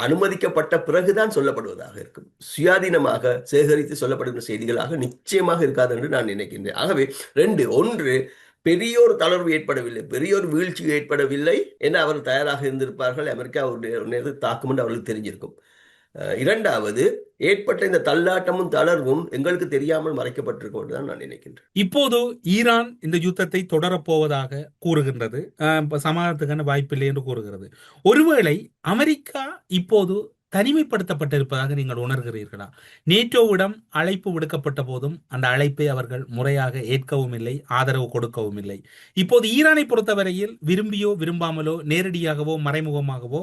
அனுமதிக்கப்பட்ட பிறகுதான் சொல்லப்படுவதாக இருக்கும். சுயாதீனமாக சேகரித்து சொல்லப்படுகின்ற செய்திகளாக நிச்சயமாக இருக்காது என்று நான் நினைக்கின்றேன். ஆகவே 2, 1 பெரியோர் தளர்வு ஏற்படவில்லை, பெரியோர் வீழ்ச்சி ஏற்படவில்லை என அவர்கள் தயாராக இருந்திருப்பார்கள். அமெரிக்கா ஒரு தாக்கும் என்று அவர்களுக்கு தெரிஞ்சிருக்கும். 2வது, ஏற்பட்ட இந்த தள்ளாட்டமும் தளர்வும் எங்களுக்கு தெரியாமல் மறைக்கப்பட்டிருக்கும் என்றுதான் நான் நினைக்கின்றேன். இப்போது ஈரான் இந்த யுத்தத்தை தொடரப்போவதாக கூறுகின்றது, சமாதானத்துக்கான வாய்ப்பில்லை என்று கூறுகிறது. ஒருவேளை அமெரிக்கா இப்போது தனிமைப்படுத்தப்பட்டிருப்பதாக நீங்கள் உணர்கிறீர்களா? நேட்டோவிடம் அழைப்பு விடுக்கப்பட்ட போதும் அந்த அழைப்பை அவர்கள் முறையாக ஏற்கவும் இல்லை, ஆதரவு கொடுக்கவும் இல்லை. இப்போது ஈரானை பொறுத்தவரையில் விரும்பியோ விரும்பாமலோ நேரடியாகவோ மறைமுகமாகவோ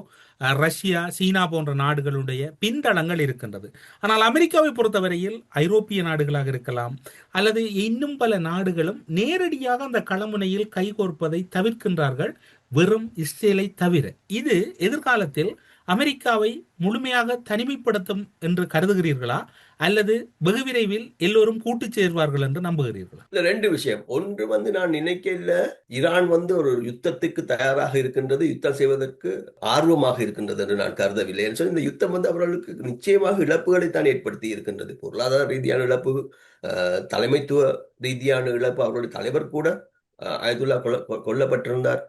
ரஷ்யா, சீனா போன்ற நாடுகளுடைய பின்தளங்கள் இருக்கின்றது. ஆனால் அமெரிக்காவை பொறுத்தவரையில் ஐரோப்பிய நாடுகளாக இருக்கலாம் அல்லது இன்னும் பல நாடுகளும் நேரடியாக அந்த களமுனையில் கைகோர்ப்பதை தவிர்க்கின்றார்கள், வெறும் இஸ்ரேலை தவிர. இது எதிர்காலத்தில் அமெரிக்காவை முழுமையாக தனிமைப்படுத்தும் என்று கருதுகிறீர்களா, அல்லது வெகு விரைவில் எல்லோரும் கூட்டு சேர்வார்கள் என்று நம்புகிறீர்களா? இல்ல, ரெண்டு விஷயம். ஒன்று நான் நினைக்கல ஈரான் ஒரு யுத்தத்துக்கு தயாராக இருக்கின்றது, யுத்தம் செய்வதற்கு ஆர்வமாக இருக்கின்றது என்று நான் கருதவில்லை. இந்த யுத்தம் அவர்களுக்கு நிச்சயமாக இழப்புகளை தான் ஏற்படுத்தி இருக்கின்றது. பொருளாதார ரீதியான இழப்பு, தலைமைத்துவ ரீதியான இழப்பு. அவருடைய தலைவர் கூட அயதுல்லா கொல்லப்பட்டிருந்தார்.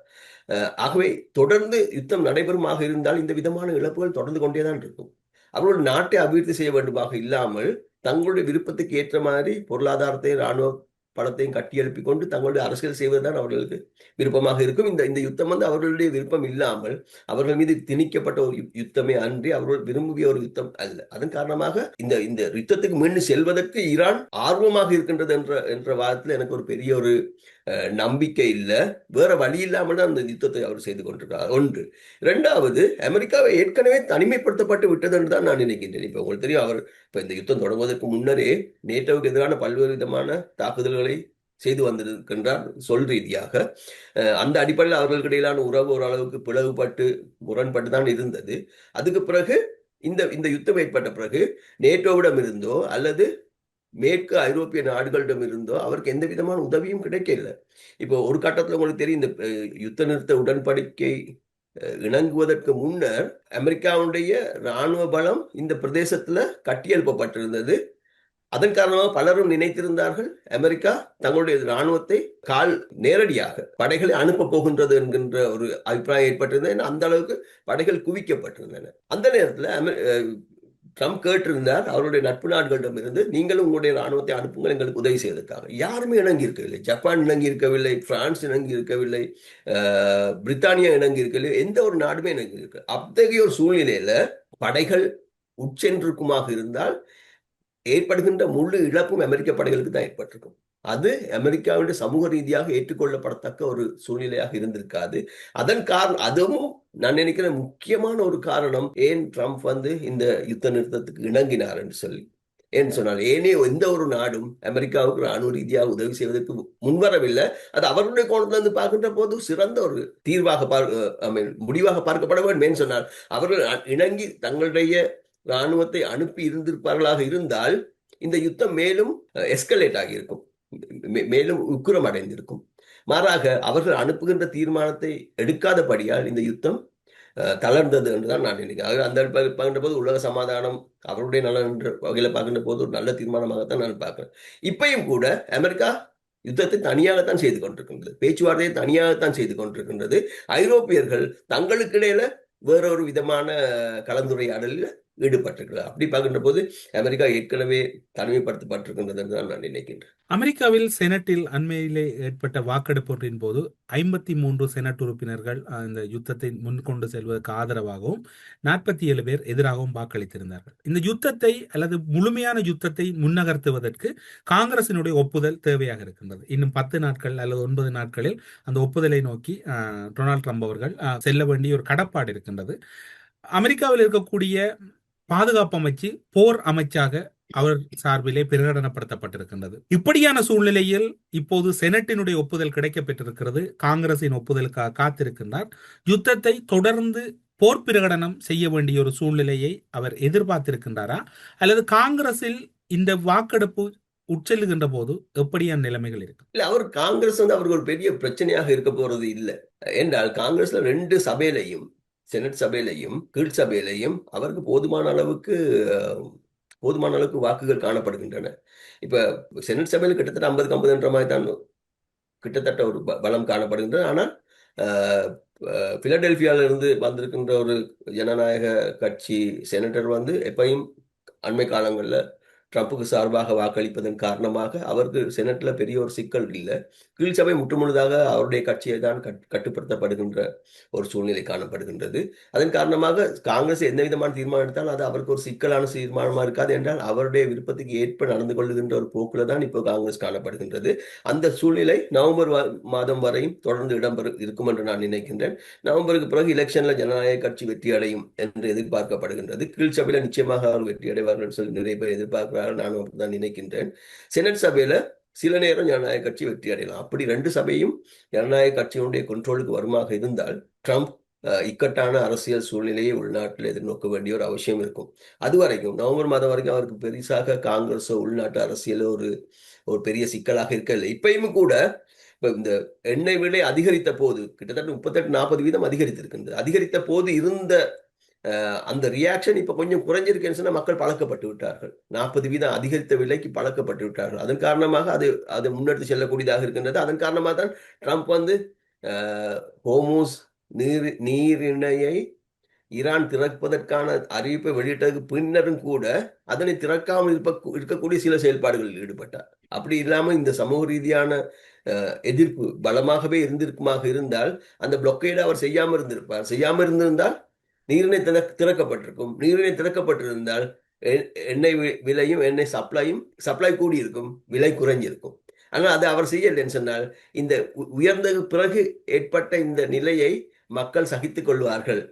ஆகவே தொடர்ந்து யுத்தம் நடைபெறுமாக இருந்தால் இந்த விதமான இழப்புகள் தொடர்ந்து கொண்டேதான் இருக்கும். அவர்கள் நாட்டை அபிவிருத்தி செய்ய வேண்டுமாக இல்லாமல் தங்களுடைய விருப்பத்துக்கு ஏற்ற மாதிரி பொருளாதாரத்தையும் இராணுவ பலத்தையும் கட்டியெழுப்பிக் கொண்டு தங்களுடைய அரசியல் செய்வதுதான் அவர்களுக்கு விருப்பமாக இருக்கும். இந்த யுத்தம் அவர்களுடைய விருப்பம் இல்லாமல் அவர்கள் மீது திணிக்கப்பட்ட ஒரு யுத்தமே அன்றி அவர்கள் விரும்பிய ஒரு யுத்தம் அல்ல. அதன் காரணமாக இந்த யுத்தத்துக்கு மீண்டும் செல்வதற்கு ஈரான் ஆர்வமாக இருக்கின்றது என்ற வாதத்தில் எனக்கு ஒரு பெரிய ஒரு நம்பிக்கை இல்லை. வேற வழி இல்லாமல் தான் அந்த யுத்தத்தை அவர் செய்து கொண்டிருக்கிறார். ஒன்று. இரண்டாவது, அமெரிக்காவை ஏற்கனவே தனிமைப்படுத்தப்பட்டு விட்டது என்று தான் நான் நினைக்கின்றேன். இப்ப உங்களுக்கு தெரியும், அவர் இப்ப இந்த யுத்தம் தொடங்குவதற்கு முன்னரே நேட்டோவுக்கு எதிரான பல்வேறு விதமான தாக்குதல்களை செய்து வந்திருக்கின்றார் சொல் ரீதியாக. அந்த அடிப்படையில் அவர்களுக்கு இடையிலான உறவு ஓரளவுக்கு பிளவுபட்டு முரண்பட்டு தான் இருந்தது. அதுக்கு பிறகு இந்த யுத்தம் ஏற்பட்ட பிறகு நேட்டோவிடம் இருந்தோ அல்லது மேற்கு ஐரோப்பிய நாடுகளிடம் இருந்தோ அவருக்கு எந்த விதமான உதவியும் கிடைக்கல. இப்போ ஒரு கட்டத்தில் உங்களுக்கு தெரியும், இந்த யுத்த நிறுத்த உடன்படிக்கை இணங்குவதற்கு முன்னர் அமெரிக்காவுடைய இராணுவ பலம் இந்த பிரதேசத்துல கட்டியெழுப்பப்பட்டிருந்தது. அதன் காரணமாக பலரும் நினைத்திருந்தார்கள் அமெரிக்கா தங்களுடைய இராணுவத்தை நேரடியாக படைகளை அனுப்ப போகின்றது என்கின்ற ஒரு அபிப்பிராயம் ஏற்பட்டிருந்தது. அந்த அளவுக்கு படைகள் குவிக்கப்பட்டிருந்தன. அந்த நேரத்தில் ட்ரம்ப் கேட்டிருந்தார் அவருடைய நட்பு நாடுகளிடம் இருந்து, நீங்களும் உங்களுடைய இராணுவத்தை அனுப்புங்கள் எங்களுக்கு உதவி செய்வதற்காக. யாருமே இணங்கி இருக்கவில்லை. ஜப்பான் இணங்கி இருக்கவில்லை, பிரான்ஸ் இணங்கி இருக்கவில்லை, பிரித்தானியா இணங்கி இருக்கவில்லை, எந்த ஒரு நாடுமே இணங்கி இருக்க. அத்தகைய ஒரு சூழ்நிலையில படைகள் உட்சென்றிருக்குமாக இருந்தால் ஏற்படுகின்ற முழு இழப்பும் அமெரிக்க படைகளுக்கு தான் ஏற்பட்டிருக்கும். அது அமெரிக்காவுடைய சமூக ரீதியாக ஏற்றுக்கொள்ளப்படத்தக்க ஒரு சூழ்நிலையாக இருந்திருக்காது. அதன் காரணம் அதுவும் நான் நினைக்கிறேன் முக்கியமான ஒரு காரணம் ஏன் ட்ரம்ப் இந்த யுத்த நிறுத்தத்துக்கு இணங்கினார் என்று சொல்லி. ஏன்னு சொன்னால் ஏனே எந்த ஒரு நாடும் அமெரிக்காவுக்கு ராணுவ ரீதியாக உதவி செய்வதற்கு முன்வரவில்லை. அது அவர்களுடைய கோணத்திலிருந்து பார்க்கின்ற போது சிறந்த ஒரு தீர்வாக முடிவாக பார்க்கப்பட வேண்டும். ஏன்னு சொன்னால் அவர்கள் இணங்கி தங்களுடைய இராணுவத்தை அனுப்பி இருந்திருப்பார்களாக இருந்தால் இந்த யுத்தம் மேலும் எஸ்கலேட் ஆகியிருக்கும், மேலும் உக்கிரம் அடைந்திருக்கும். மாறாக அவர்கள் அனுப்புகின்ற தீர்மானத்தை எடுக்காதபடியால் இந்த யுத்தம் தளர்ந்தது என்றுதான் நான் நினைக்கிறேன். அந்த பார்க்கின்ற போது உலக சமாதானம் அவருடைய நலன் என்ற வகையில பார்க்கின்ற போது ஒரு நல்ல தீர்மானமாகத்தான் நான் பார்க்கிறேன். இப்பயும் கூட அமெரிக்கா யுத்தத்தை தனியாகத்தான் செய்து கொண்டிருக்கின்றது, பேச்சுவார்த்தையை தனியாகத்தான் செய்து கொண்டிருக்கின்றது. ஐரோப்பியர்கள் தங்களுக்கு இடையில வேறொரு விதமான கலந்துரையாடலில் ஈடுபட்டிருக்கிறார். அப்படி பார்க்கின்ற போது அமெரிக்கா ஏற்கனவே தனிமைப்படுத்தப்பட்டிருக்கின்றது என்று நான் நினைக்கின்றேன். அமெரிக்காவில் செனட்டில் அண்மையிலே ஏற்பட்ட வாக்கெடுப்பு ஒன்றின் போது 53 செனட் உறுப்பினர்கள் இந்த யுத்தத்தை முன்கொண்டு செல்வதற்கு ஆதரவாகவும் 47 பேர் எதிராகவும் வாக்களித்திருந்தார்கள். இந்த யுத்தத்தை அல்லது முழுமையான யுத்தத்தை முன்னகர்த்துவதற்கு காங்கிரசினுடைய ஒப்புதல் தேவையாக இருக்கின்றது. இன்னும் 10 நாட்கள் அல்லது 9 நாட்களில் அந்த ஒப்புதலை நோக்கி டொனால்ட் ட்ரம்ப் அவர்கள் செல்ல வேண்டிய ஒரு கடப்பாடு இருக்கின்றது. அமெரிக்காவில் இருக்கக்கூடிய பாதுகாப்பு அமைச்சு போர் அமைச்சாக அவர் சார்பிலே பிரகடனப்படுத்தப்பட்டிருக்கின்றது. இப்படியான சூழ்நிலையில் இப்போது செனட்டினுடைய ஒப்புதல் கிடைக்கப்பட்டிருக்கிறது. காங்கிரசின் ஒப்புதலுக்காக காத்திருக்கின்றார். யுத்தத்தை தொடர்ந்து போர் பிரகடனம் செய்ய வேண்டிய ஒரு சூழ்நிலையை அவர் எதிர்பார்த்திருக்கின்றாரா, அல்லது காங்கிரஸில் இந்த வாக்கெடுப்பு உட்செல்லுகின்ற போது எப்படியான நிலைமைகள் இருக்கு? இல்ல, அவர் காங்கிரஸ் அவருக்கு ஒரு பெரிய பிரச்சனையாக இருக்க போறது இல்லை. என்றால் காங்கிரஸ்ல 2 சபையிலையும், செனட் சபையிலையும் கீழ் சபையிலையும் அவருக்கு போதுமான அளவுக்கு வாக்குகள் காணப்படுகின்றன. இப்ப செனட் சபையில் கிட்டத்தட்ட 50-50 என்ற மாதிரி தான் கிட்டத்தட்ட ஒரு பலம் காணப்படுகின்றன. ஆனால் பிலடெல்பியால இருந்து வந்திருக்கின்ற ஒரு ஜனநாயக கட்சி செனட்டர் எப்பயும் அண்மை காலங்கள்ல ட்ரம்புக்கு சார்பாக வாக்களிப்பதன் காரணமாக அவருக்கு செனட்ல பெரிய ஒரு சிக்கல் இல்லை. கீழ்சபை முற்றுமுழுதாக அவருடைய கட்சியை தான் கட்டுப்படுத்தப்படுகின்ற ஒரு சூழ்நிலை காணப்படுகின்றது. அதன் காரணமாக காங்கிரஸ் எந்த விதமான தீர்மானம் எடுத்தாலும் அது அவருக்கு ஒரு சிக்கலான தீர்மானமா இருக்காது. என்றால் அவருடைய விருப்பத்துக்கு ஏற்ப நடந்து கொள்ளுகின்ற ஒரு போக்குல தான் இப்போ காங்கிரஸ் காணப்படுகின்றது. அந்த சூழ்நிலை நவம்பர் மாதம் வரையும் தொடர்ந்து இருக்கும் என்று நான் நினைக்கின்றேன். நவம்பருக்கு பிறகு எலெக்ஷன்ல ஜனநாயக கட்சி வெற்றி அடையும் என்று எதிர்பார்க்கப்படுகின்றது. கீழ்சபையில நிச்சயமாக அவர் வெற்றி அடைவார்கள் சொல்லி நிறைய பேர் எதிர்பார்க்கிறார்கள். நான் அப்படிதான் நினைக்கின்றேன். செனட் சபையில சில நேரம் ஜனநாயக கட்சி வெற்றி அடையலாம். அப்படி 2 சபையும் ஜனநாயக கட்சியினுடைய கண்ட்ரோலுக்கு வருமாக இருந்தால் ட்ரம்ப் இக்கட்டான அரசியல் சூழ்நிலையை உள்நாட்டில் எதிர்நோக்க வேண்டிய ஒரு அவசியம் இருக்கும். அது வரைக்கும் நவம்பர் மாதம் வரைக்கும் அவருக்கு பெரிசாக காங்கிரஸோ உள்நாட்டு அரசியலோ ஒரு பெரிய சிக்கலாக இருக்கவில்லை. இப்பயும் கூட இப்ப இந்த எண்ணெய் விலை அதிகரித்த போது கிட்டத்தட்ட 38-40% அதிகரித்திருக்கின்றது. அதிகரித்த போது இருந்த அந்த ரியாக்ஷன் இப்ப கொஞ்சம் குறைஞ்சிருக்குன்னு சொன்னா மக்கள் பழக்கப்பட்டு விட்டார்கள். 40% அதிகரித்த விலைக்கு பழக்கப்பட்டு விட்டார்கள். அதன் காரணமாக அது முன்னெடுத்து செல்லக்கூடியதாக இருக்கின்றது. அதன் காரணமாக தான் ட்ரம்ப் வந்து ஹோர்முஸ் நீரிணையை ஈரான் திறப்பதற்கான அறிவிப்பை வெளியிட்டதுக்கு பின்னரும் கூட அதனை திறக்காமல் இருக்கக்கூடிய சில செயல்பாடுகளில் ஈடுபட்டார். அப்படி இல்லாமல் இந்த சமூக ரீதியான எதிர்ப்பு பலமாகவே இருந்தால் அந்த பிளாக்கேட் அவர் செய்யாமல் இருந்திருப்பார். செய்யாமல் இருந்திருந்தால் நீரிணை திறக்கப்பட்டிருக்கும். நீரிணை திறக்கப்பட்டிருந்தால் எண்ணெய் விலையும் எண்ணெய் சப்ளை கூடியிருக்கும், விலை குறைஞ்சிருக்கும். ஆனால் அது அவர் செய்யலைன்னு சொன்னால் இந்த உயர்ந்த பிறகு ஏற்பட்ட இந்த நிலையை மக்கள் சகித்துக் கொள்வார்கள்.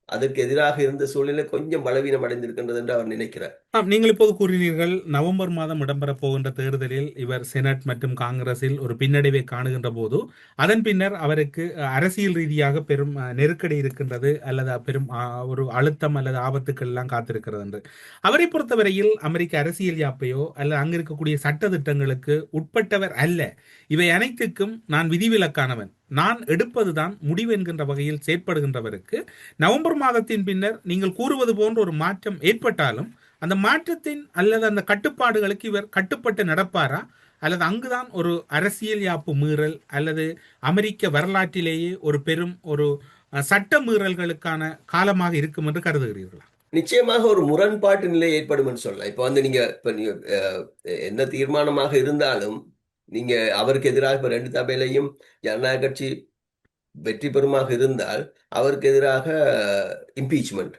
அதற்கு எதிராக இருந்த சூழ்நிலை கொஞ்சம் பலவீனம் அடைந்திருக்கின்றது என்று அவர் நினைக்கிறார். நீங்கள் இப்போது கூறினீர்கள் நவம்பர் மாதம் இடம்பெறப் போகின்ற தேர்தலில் இவர் செனட் மற்றும் காங்கிரஸில் ஒரு பின்னடைவை காணுகின்ற போது அதன் பின்னர் அவருக்கு அரசியல் ரீதியாக பெரும் நெருக்கடி இருக்கின்றது அல்லது பெரும் ஒரு அழுத்தம் அல்லது ஆபத்துக்கள் எல்லாம் காத்திருக்கிறது என்று அவரை பொறுத்தவரையில் அமெரிக்க அரசியல் யாப்பையோ அல்லது அங்கு இருக்கக்கூடிய சட்ட திட்டங்களுக்கு உட்பட்டவர் அல்ல. இவை அனைத்துக்கும் நான் விதிவிலக்கானவன், நான் எடுப்பதுதான் முடிவு என்கின்ற வகையில் செயற்படுகின்றவருக்கு நவம்பர் மாதத்தின் பின்னர் நீங்கள் கூறுவது போன்ற ஒரு மாற்றம் ஏற்பட்டாலும் அந்த மாற்றத்தின் அல்லது அந்த கட்டுப்பாடுகளுக்கு இவர் கட்டுப்பட்டு நடப்பாரா அல்லது அங்குதான் ஒரு அரசியல் யாப்பு மீறல் அல்லது அமெரிக்க வரலாற்றிலேயே ஒரு பெரும் ஒரு சட்ட மீறல்களுக்கான காலமாக இருக்கும் என்று கருதுகிறீர்களா? நிச்சயமாக ஒரு முரண்பாட்டு நிலை ஏற்படும் என்று சொல்லலாம். இப்ப வந்து நீங்க என்ன தீர்மானமாக இருந்தாலும் நீங்க அவருக்கு எதிராக இப்ப 2 சபையிலையும் ஜனநாயக கட்சி வெற்றி பெறுமாக இருந்தால் அவருக்கு எதிராக இம்பீச்மெண்ட்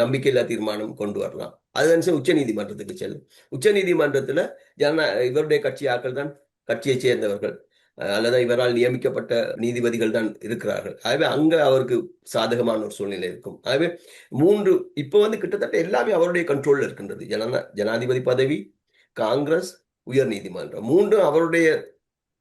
நம்பிக்கையில்லா தீர்மானம் கொண்டு வரலாம். அது உச்ச நீதிமன்றத்துக்கு செல்லும். உச்ச நீதிமன்றத்துல இவருடைய கட்சி ஆட்கள் தான் கட்சியை சேர்ந்தவர்கள் அல்லது இவரால் நியமிக்கப்பட்ட நீதிபதிகள் தான் இருக்கிறார்கள். ஆகவே அங்க அவருக்கு சாதகமான ஒரு சூழ்நிலை இருக்கும். ஆகவே இப்போ வந்து கிட்டத்தட்ட எல்லாமே அவருடைய கண்ட்ரோல்ல இருக்கின்றது. ஜனாதிபதி பதவி, காங்கிரஸ், உயர் நீதிமன்றம் மூன்றும்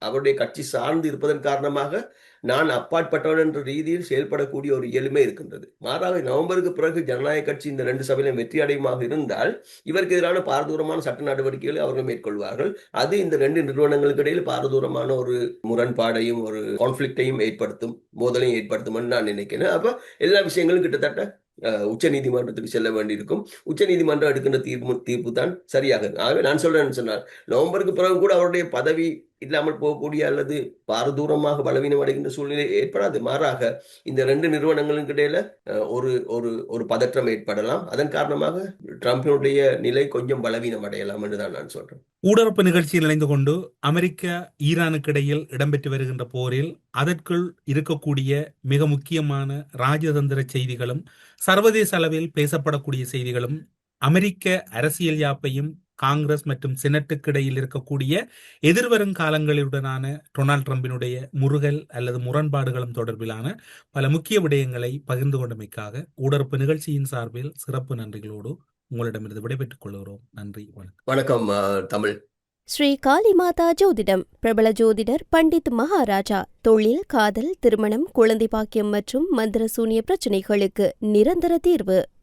அவருடைய கட்சி சார்ந்து இருப்பதன் காரணமாக நான் அப்பாற்பட்டவன் என்ற ரீதியில் செயல்படக்கூடிய ஒரு இயலுமே இருக்கின்றது. மாறாக நவம்பருக்கு பிறகு ஜனநாயக கட்சி இந்த 2 சபையிலும் வெற்றி அடையுமாக இருந்தால் இவருக்கு எதிரான பாரதூரமான சட்ட நடவடிக்கைகளை அவர்கள் மேற்கொள்வார்கள். அது இந்த 2 நிறுவனங்களுக்கு இடையில் பாரதூரமான ஒரு முரண்பாடையும் ஒரு கான்ஃபிளிக்டையும் ஏற்படுத்தும், மோதலையும் ஏற்படுத்தும் நான் நினைக்கிறேன். அப்ப எல்லா விஷயங்களும் கிட்டத்தட்ட உச்ச நீதிமன்றத்துக்கு செல்ல வேண்டியிருக்கும். உச்ச நீதிமன்றம் எடுக்கின்ற தீர்ப்பு தான் சரியாக. ஆகவே நான் சொல்றேன்னு சொன்னால் நவம்பருக்கு பிறகு கூட அவருடைய பதவி இல்லாமல் போகக்கூடிய அல்லது பாரதூரமாக பலவீனம் அடைகின்ற சூழ்நிலை ஏற்படாது. மாறாக இந்த 2 நிறுவனங்களுக்கு இடையில ஒரு பதற்றம் ஏற்படலாம். அதன் காரணமாக ட்ரம்பினுடைய நிலை கொஞ்சம் பலவீனம் அடையலாம் என்றுதான் நான் சொல்றேன். ஊடரப்பு நிகழ்ச்சியில் இணைந்து கொண்டு அமெரிக்கா ஈரானுக்கு இடையில் இடம்பெற்று வருகின்ற போரில் அதற்குள் இருக்கக்கூடிய மிக முக்கியமான ராஜதந்திர செய்திகளும் சர்வதேச அளவில் பேசப்படக்கூடிய செய்திகளும் அமெரிக்க அரசியல் யாப்பையும் காங்கிரஸ் மற்றும் செனட்டுக்கு இடையில் இருக்கக்கூடிய எதிர்வரும் காலங்களுடனான டொனால்ட் ட்ரம்பினுடைய முருகல் அல்லது முரண்பாடுகளும் தொடர்பிலான பல முக்கிய விடயங்களை பகிர்ந்து கொண்டமைக்காக ஊடரப்பு நிகழ்ச்சியின் சார்பில் சிறப்பு நன்றிகளோடு உங்களிடமிருந்து விடைபெற்றுக் கொள்கிறோம். நன்றி, வணக்கம். வணக்கம் தமிழ். ஸ்ரீ காளிமாதா ஜோதிடம் பிரபல ஜோதிடர் பண்டித் மகாராஜா. தொழில், காதல், திருமணம், குழந்தை பாக்கியம் மற்றும் மந்திர சூனிய பிரச்சனைகளுக்கு நிரந்தர தீர்வு.